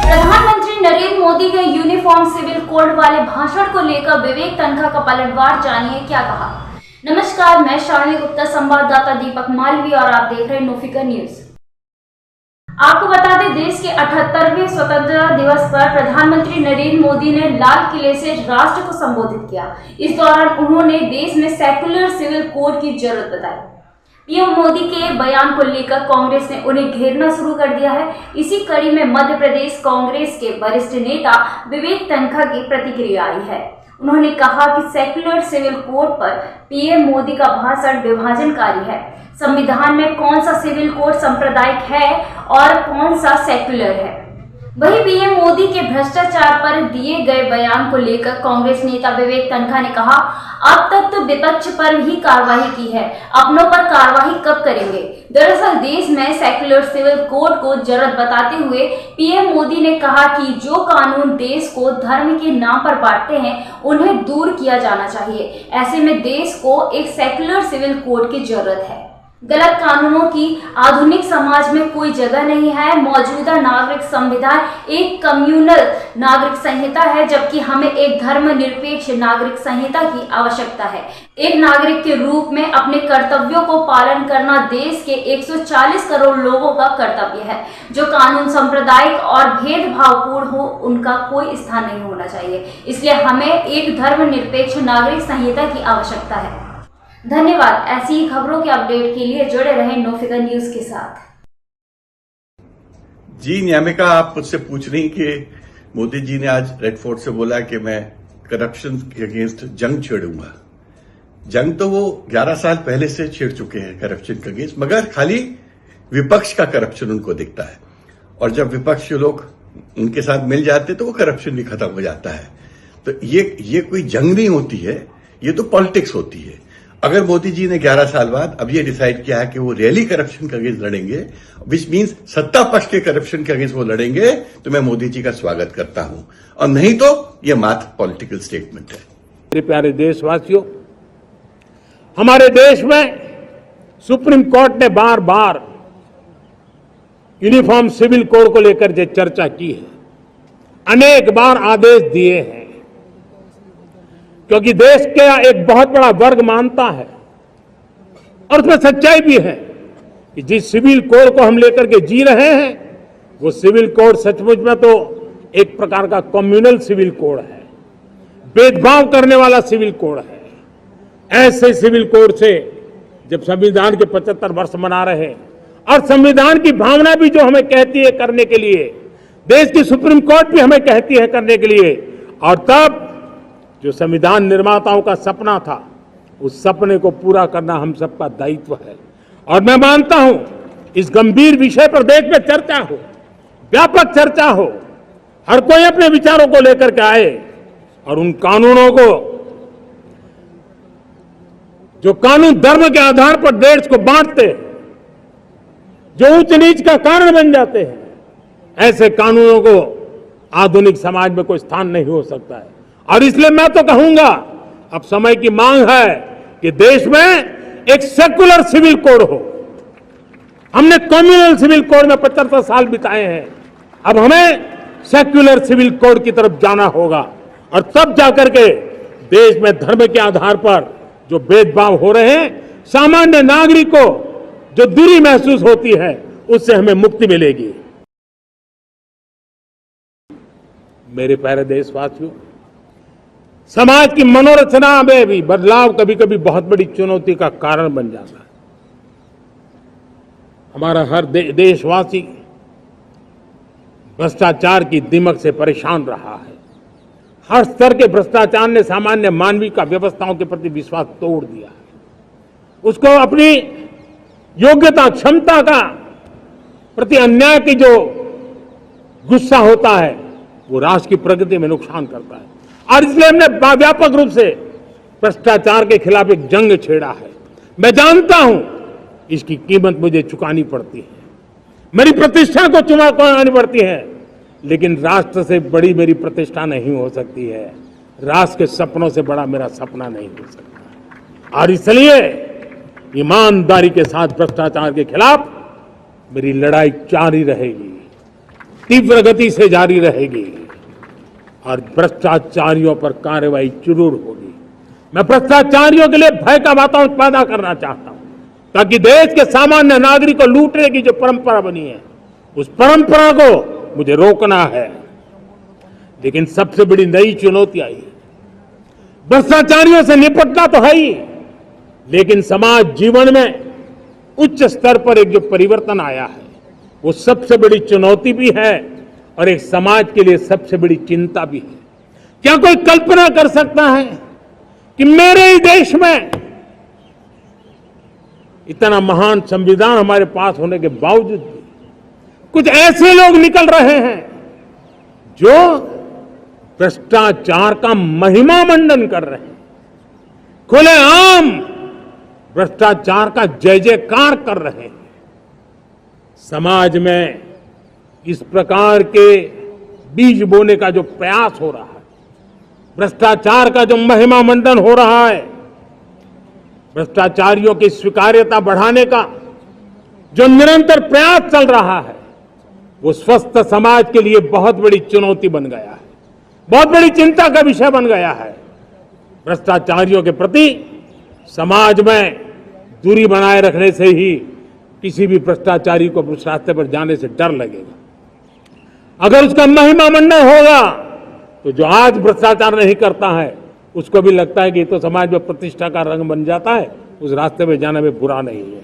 प्रधानमंत्री नरेंद्र मोदी के uniform civil code वाले भाषण को लेकर विवेक तनखा का पलटवार, जानिए क्या कहा। नमस्कार, मैं शालिनी गुप्ता, संवाददाता दीपक मालवी और आप देख रहे हैं नो-फिकर न्यूज। आपको बता दें, देश के 78वें स्वतंत्रता दिवस पर प्रधानमंत्री नरेंद्र मोदी ने लाल किले से राष्ट्र को संबोधित किया। इस दौरान उन्होंने देश में सेक्युलर सिविल कोड की जरूरत बताई। पीएम मोदी के बयान को लेकर कांग्रेस ने उन्हें घेरना शुरू कर दिया है। इसी कड़ी में मध्य प्रदेश कांग्रेस के वरिष्ठ नेता विवेक तनखा की प्रतिक्रिया आई है। उन्होंने कहा कि सेक्युलर सिविल कोड पर पीएम मोदी का भाषण विभाजनकारी है। संविधान में कौन सा सिविल कोड सांप्रदायिक है और कौन सा सेक्युलर है। वहीं पीएम मोदी के भ्रष्टाचार पर दिए गए बयान को लेकर कांग्रेस नेता विवेक तनखा ने कहा, अब तक तो विपक्ष पर ही कार्रवाई की है, अपनों पर कार्रवाई कब करेंगे। दरअसल देश में सेक्युलर सिविल कोड को जरूरत बताते हुए पीएम मोदी ने कहा कि जो कानून देश को धर्म के नाम पर बांटते हैं उन्हें दूर किया जाना चाहिए। ऐसे में देश को एक सेक्युलर सिविल कोड की जरूरत है। गलत कानूनों की आधुनिक समाज में कोई जगह नहीं है। मौजूदा नागरिक संविधान एक कम्युनल नागरिक संहिता है, जबकि हमें एक धर्मनिरपेक्ष नागरिक संहिता की आवश्यकता है। एक नागरिक के रूप में अपने कर्तव्यों को पालन करना देश के 140 करोड़ लोगों का कर्तव्य है। जो कानून सांप्रदायिक और भेदभावपूर्ण हो उनका कोई स्थान नहीं होना चाहिए। इसलिए हमें एक धर्मनिरपेक्ष नागरिक संहिता की आवश्यकता है। धन्यवाद। ऐसी ही खबरों के अपडेट के लिए जुड़े रहें नो-फिकर न्यूज के साथ। जी न्यामिका, आप मुझसे पूछ रही कि मोदी जी ने आज रेड फोर्ट से बोला कि मैं करप्शन के अगेंस्ट जंग छेड़ूंगा। जंग तो वो 11 साल पहले से छेड़ चुके हैं करप्शन के अगेंस्ट, मगर खाली विपक्ष का करप्शन उनको दिखता है। और जब विपक्ष के लोग उनके साथ मिल जाते तो वो करप्शन भी खत्म हो जाता है। तो ये कोई जंग नहीं होती है, ये तो पॉलिटिक्स होती है। अगर मोदी जी ने 11 साल बाद अब ये डिसाइड किया है कि वो रियली करप्शन के अगेंस्ट लड़ेंगे, विच मीन्स सत्ता पक्ष के करप्शन के अगेंस्ट वो लड़ेंगे, तो मैं मोदी जी का स्वागत करता हूं। और नहीं तो ये मात्र पॉलिटिकल स्टेटमेंट है। मेरे प्यारे देशवासियों, हमारे देश में सुप्रीम कोर्ट ने बार बार यूनिफॉर्म सिविल कोड को लेकर जो चर्चा की है, अनेक बार आदेश दिए हैं, क्योंकि देश का एक बहुत बड़ा वर्ग मानता है और उसमें सच्चाई भी है कि जिस सिविल कोड को हम लेकर के जी रहे हैं वो सिविल कोड सचमुच में तो एक प्रकार का कम्युनल सिविल कोड है, भेदभाव करने वाला सिविल कोड है। ऐसे सिविल कोड से जब संविधान के 75 वर्ष मना रहे हैं और संविधान की भावना भी जो हमें कहती है करने के लिए, देश की सुप्रीम कोर्ट भी हमें कहती है करने के लिए, और तब जो संविधान निर्माताओं का सपना था उस सपने को पूरा करना हम सबका दायित्व है। और मैं मानता हूं इस गंभीर विषय पर देश में चर्चा हो, व्यापक चर्चा हो, हर कोई अपने विचारों को लेकर के आए और उन कानूनों को, जो कानून धर्म के आधार पर देश को बांटते, जो ऊंच नीच का कारण बन जाते हैं, ऐसे कानूनों को आधुनिक समाज में कोई स्थान नहीं हो सकता है। और इसलिए मैं तो कहूंगा अब समय की मांग है कि देश में एक सेक्युलर सिविल कोड हो। हमने कम्युनल सिविल कोड में 75 साल बिताए हैं, अब हमें सेक्युलर सिविल कोड की तरफ जाना होगा और तब जाकर के देश में धर्म के आधार पर जो भेदभाव हो रहे हैं, सामान्य नागरिक को जो दूरी महसूस होती है, उससे हमें मुक्ति मिलेगी। मेरे प्यारे देशवासियों, समाज की मनोरचना में भी बदलाव कभी कभी बहुत बड़ी चुनौती का कारण बन जाता है। हमारा हर देशवासी भ्रष्टाचार की दिमक से परेशान रहा है। हर स्तर के भ्रष्टाचार ने सामान्य मानवीय का व्यवस्थाओं के प्रति विश्वास तोड़ दिया है। उसको अपनी योग्यता, क्षमता का प्रति अन्याय की जो गुस्सा होता है वो राष्ट्र की प्रगति में नुकसान करता है। और इसलिए हमने व्यापक रूप से भ्रष्टाचार के खिलाफ एक जंग छेड़ा है। मैं जानता हूं इसकी कीमत मुझे चुकानी पड़ती है, मेरी प्रतिष्ठा को चुकानी पड़ती है, लेकिन राष्ट्र से बड़ी मेरी प्रतिष्ठा नहीं हो सकती है, राष्ट्र के सपनों से बड़ा मेरा सपना नहीं हो सकता। और इसलिए ईमानदारी के साथ भ्रष्टाचार के खिलाफ मेरी लड़ाई जारी रहेगी, तीव्र गति से जारी रहेगी और भ्रष्टाचारियों पर कार्रवाई जरूर होगी। मैं भ्रष्टाचारियों के लिए भय का वातावरण पैदा करना चाहता हूं ताकि देश के सामान्य नागरिक को लूटने की जो परंपरा बनी है उस परंपरा को मुझे रोकना है। लेकिन सबसे बड़ी नई चुनौती आई है। भ्रष्टाचारियों से निपटना तो है ही, लेकिन समाज जीवन में उच्च स्तर पर एक जो परिवर्तन आया है वो सबसे बड़ी चुनौती भी है और एक समाज के लिए सबसे बड़ी चिंता भी है। क्या कोई कल्पना कर सकता है कि मेरे ही देश में इतना महान संविधान हमारे पास होने के बावजूद भी कुछ ऐसे लोग निकल रहे हैं जो भ्रष्टाचार का महिमा मंडन कर रहे हैं, खुलेआम भ्रष्टाचार का जय जयकार कर रहे हैं। समाज में इस प्रकार के बीज बोने का जो प्रयास हो रहा है, भ्रष्टाचार का जो महिमा मंडन हो रहा है, भ्रष्टाचारियों की स्वीकार्यता बढ़ाने का जो निरंतर प्रयास चल रहा है, वो स्वस्थ समाज के लिए बहुत बड़ी चुनौती बन गया है, बहुत बड़ी चिंता का विषय बन गया है। भ्रष्टाचारियों के प्रति समाज में दूरी बनाए रखने से ही किसी भी भ्रष्टाचारी को उस रास्ते पर जाने से डर लगेगा। अगर उसका महिमा मंडन होगा तो जो आज भ्रष्टाचार नहीं करता है उसको भी लगता है कि ये तो समाज में प्रतिष्ठा का रंग बन जाता है, उस रास्ते में जाने में बुरा नहीं है।